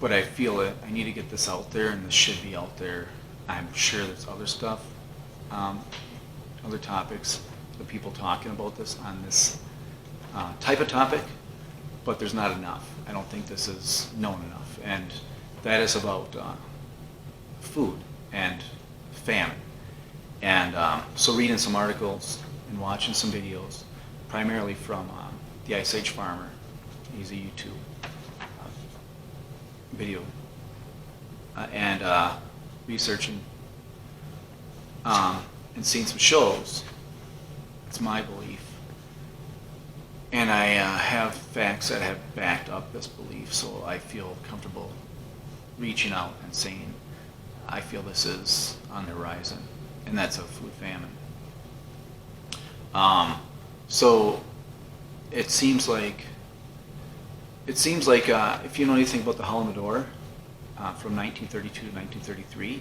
but I feel that I need to get this out there, and this should be out there. I'm sure there's other stuff, um, other topics, the people talking about this on this type of topic, but there's not enough. I don't think this is known enough, and that is about food and famine. And so reading some articles and watching some videos, primarily from the Ice Age Farmer. He's a YouTube video. And researching and seeing some shows, it's my belief. And I have facts that have backed up this belief, so I feel comfortable reaching out and saying, I feel this is on the horizon, and that's a food famine. So it seems like if you know anything about the Holodomor from 1932 to 1933,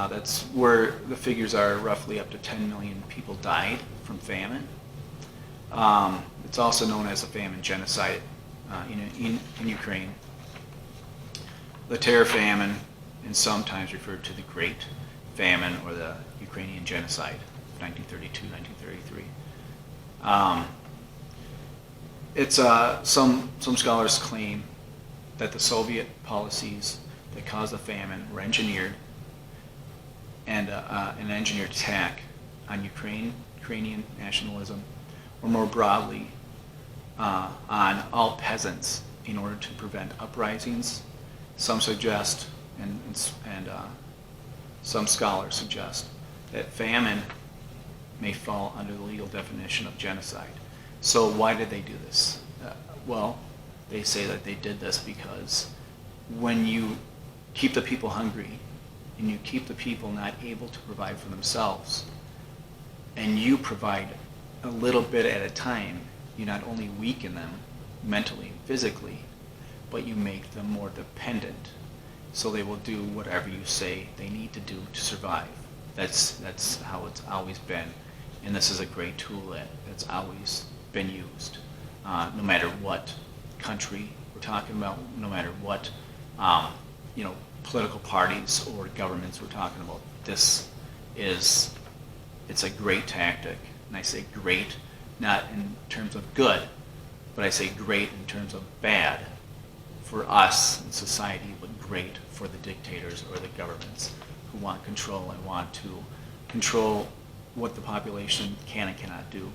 that's where the figures are roughly up to 10 million people died from famine. It's also known as the Famine-Genocide in Ukraine. The Terror-Famine, and sometimes referred to the Great Famine or the Ukrainian Genocide, 1932-1933. It's some scholars claim that the Soviet policies that caused the famine were engineered, and an engineered attack on Ukrainian nationalism, or more broadly, on all peasants in order to prevent uprisings. Some suggest, and some scholars suggest, that famine may fall under the legal definition of genocide. So why did they do this? Well, they say that they did this because when you keep the people hungry and you keep the people not able to provide for themselves, and you provide a little bit at a time, you not only weaken them mentally and physically, but you make them more dependent. So they will do whatever you say they need to do to survive. That's how it's always been. And this is a great tool that's always been used. No matter what country we're talking about, no matter what political parties or governments we're talking about, it's a great tactic. And I say great not in terms of good, but I say great in terms of bad for us in society, but great for the dictators or the governments who want control and want to control what the population can and cannot do.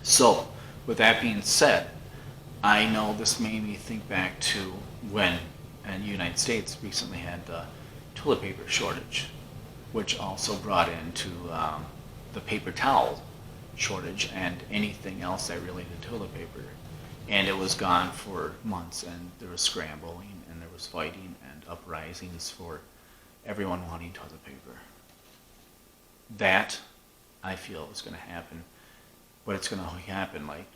So, with that being said, I know this made me think back to when the United States recently had the toilet paper shortage, which also brought into the paper towel shortage and anything else that related to toilet paper. And it was gone for months, and there was scrambling, and there was fighting and uprisings for everyone wanting toilet paper. That, I feel, is going to happen, but it's going to happen like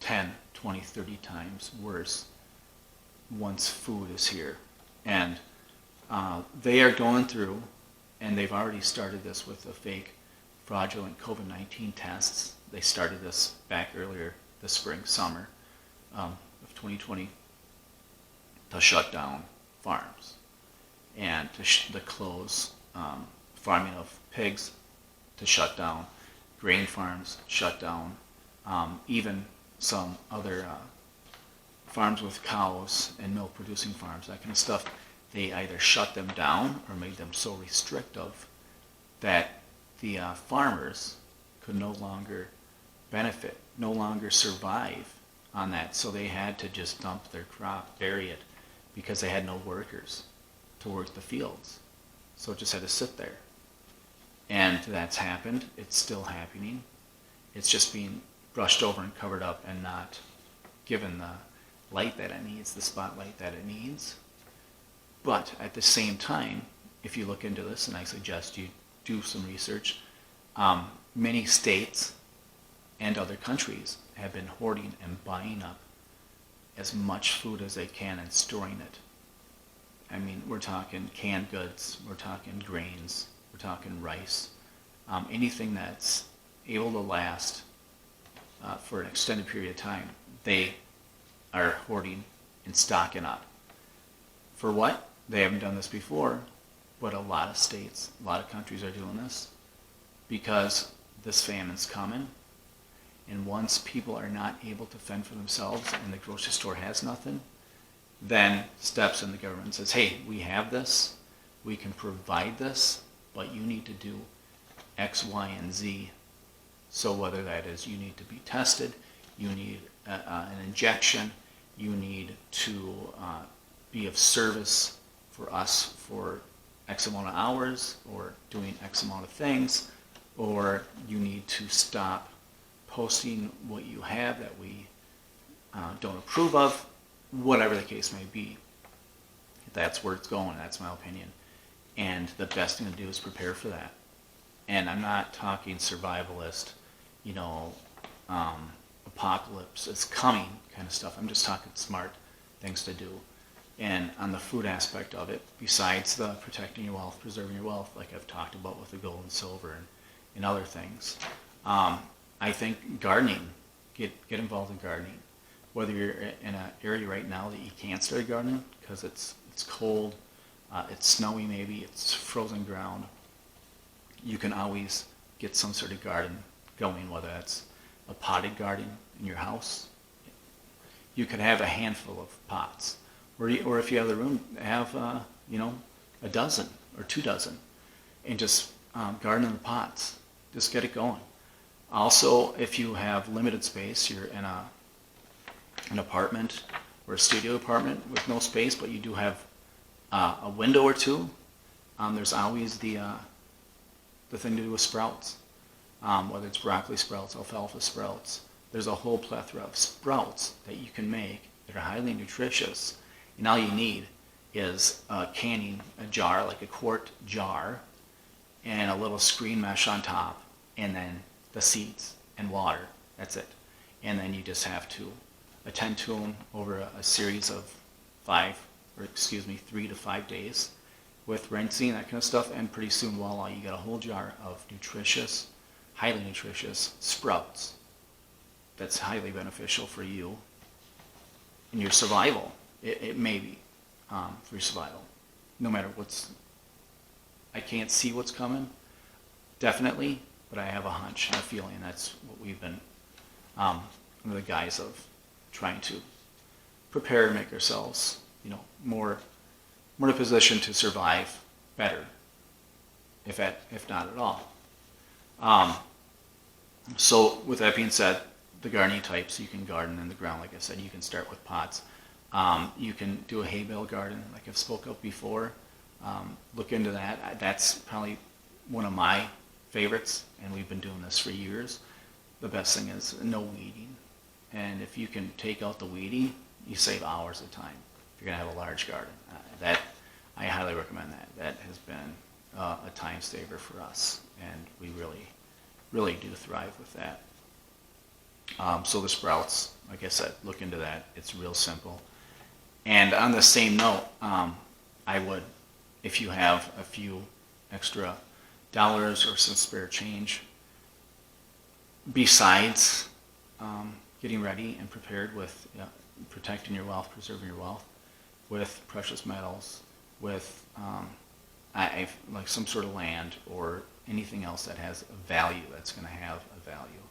10, 20, 30 times worse once food is here. And they are going through, and they've already started this with the fake fraudulent COVID-19 tests. They started this back earlier this spring, summer of 2020, to shut down farms and to close farming of pigs, to shut down grain farms, shut down even some other farms with cows and milk producing farms, that kind of stuff. They either shut them down or made them so restrictive that the farmers could no longer benefit, no longer survive on that. So they had to just dump their crop, bury it, because they had no workers to work the fields. So it just had to sit there. And that's happened. It's still happening. It's just being brushed over and covered up and not given the light that it needs, the spotlight that it needs. But at the same time, if you look into this, and I suggest you do some research, many states and other countries have been hoarding and buying up as much food as they can and storing it. I mean, we're talking canned goods, we're talking grains, we're talking rice, anything that's able to last for an extended period of time, they are hoarding and stocking up. For what? They haven't done this before, but a lot of states, a lot of countries are doing this because this famine's coming. And once people are not able to fend for themselves and the grocery store has nothing, then steps in the government and says, hey, we have this, we can provide this, but you need to do X, Y, and Z. So whether that is you need to be tested, you need an injection, you need to be of service for us for X amount of hours or doing X amount of things, or you need to stop posting what you have that we don't approve of, whatever the case may be. That's where it's going, that's my opinion. And the best thing to do is prepare for that. And I'm not talking survivalist, apocalypse is coming kind of stuff. I'm just talking smart things to do. And on the food aspect of it, besides the protecting your wealth, preserving your wealth, like I've talked about with the gold and silver and other things, I think gardening, get involved in gardening. Whether you're in an area right now that you can't start gardening because it's cold, it's snowy maybe, it's frozen ground, you can always get some sort of garden going, whether that's a potted garden in your house. You could have a handful of pots, or if you have the room, have a dozen or 2 dozen, and just garden in the pots. Just get it going. Also, if you have limited space, you're in an apartment or a studio apartment with no space, but you do have a window or two, there's always the thing to do with sprouts. Whether it's broccoli sprouts, alfalfa sprouts, there's a whole plethora of sprouts that you can make that are highly nutritious. And all you need is a jar, like a quart jar, and a little screen mesh on top, and then the seeds and water. That's it. And then you just have to attend to them over a series of 3 to 5 days with rinsing, that kind of stuff, and pretty soon, voila, you got a whole jar of nutritious, highly nutritious sprouts that's highly beneficial for you in your survival. It may be for your survival. No matter I can't see what's coming, definitely, but I have a hunch and a feeling. That's what we've been, under the guise of trying to prepare and make ourselves, more in a position to survive better, if not at all. So with that being said, the gardening types, you can garden in the ground, like I said. You can start with pots. You can do a hay bale garden, like I've spoke of before. Look into that. That's probably one of my favorites, and we've been doing this for years. The best thing is no weeding. And if you can take out the weeding, you save hours of time if you're going to have a large garden. I highly recommend that. That has been a time saver for us, and we really do thrive with that. So the sprouts, like I said, look into that. It's real simple. And on the same note, I would, if you have a few extra dollars or some spare change, besides getting ready and prepared with protecting your wealth, preserving your wealth, with precious metals, with like some sort of land or anything else that has a value, that's going to have a value.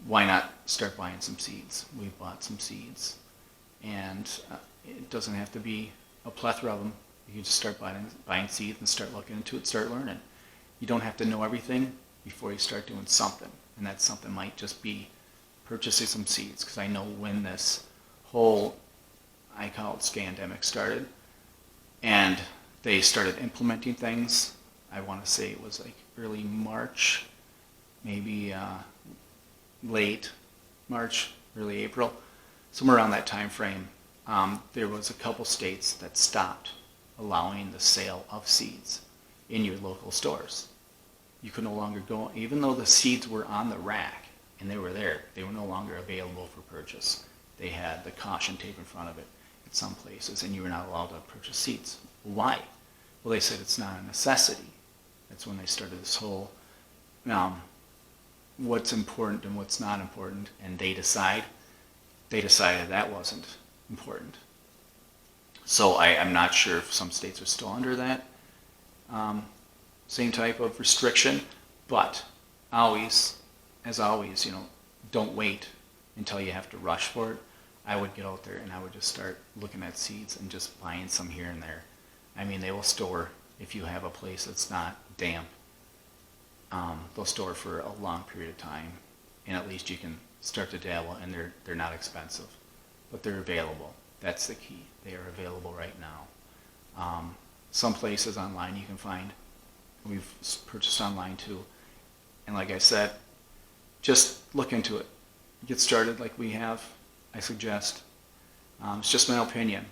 Why not start buying some seeds? We've bought some seeds, and it doesn't have to be a plethora of them. You can just start buying seeds and start looking into it, start learning. You don't have to know everything before you start doing something, and that something might just be purchasing some seeds, because I know when this whole, I call it scandemic, started, and they started implementing things. I want to say it was like early March, maybe late March, early April, somewhere around that time frame. There was a couple states that stopped allowing the sale of seeds in your local stores. You could no longer go, even though the seeds were on the rack and they were there, they were no longer available for purchase. They had the caution tape in front of it at some places, and you were not allowed to purchase seeds. Why? Well, they said it's not a necessity. That's when they started this whole what's important and what's not important, and they decided that wasn't important. So I'm not sure if some states are still under that same type of restriction, but as always, don't wait until you have to rush for it. I would get out there and I would just start looking at seeds and just buying some here and there. I mean, they will store, if you have a place that's not damp, they'll store for a long period of time, and at least you can start to dabble, and they're not expensive, but they're available. That's the key. They are available right now. Some places online you can find. We've purchased online too. And like I said, just look into it. Get started like we have, I suggest. It's just my opinion,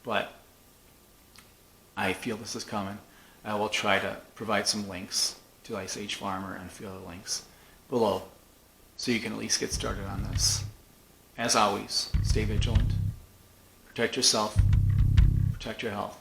but I feel this is coming. I will try to provide some links to Ice Age Farmer and a few other links below, so you can at least get started on this. As always, stay vigilant, protect yourself, protect your health.